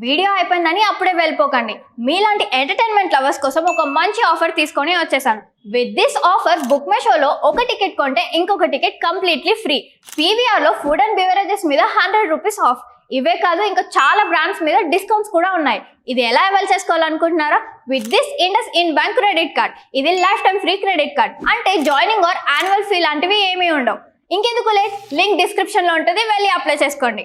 Video అయిపోయిందని అప్పుడే వెళ్ళిపోకండి. మీలాంటి ఎంటర్టైన్మెంట్ లవర్స్ కోసం ఒక మంచి ఆఫర్ తీసుకొని వచ్చేసాను. విత్ దిస్ ఆఫర్ బుక్ మై షోలో ఒక టికెట్ కొంటే ఇంకొక టికెట్ కంప్లీట్లీ ఫ్రీ. పీవీఆర్లో ఫుడ్ అండ్ బెవరేజెస్ మీద 100 రూపీస్ ఆఫ్. ఇవే కాదు, ఇంకా చాలా బ్రాండ్స్ మీద డిస్కౌంట్స్ కూడా ఉన్నాయి. ఇది ఎలా అవైల్ చేసుకోవాలనుకుంటున్నారా? With this IndusInd bank credit card. ఇది lifetime free credit card. అంటే జాయినింగ్ ఆర్ యాన్యువల్ ఫీ లాంటివి ఏమీ ఉండవు. ఇంకెందుకు లేట్, లింక్ డిస్క్రిప్షన్లో ఉంటుంది, వెళ్ళి అప్లై చేసుకోండి.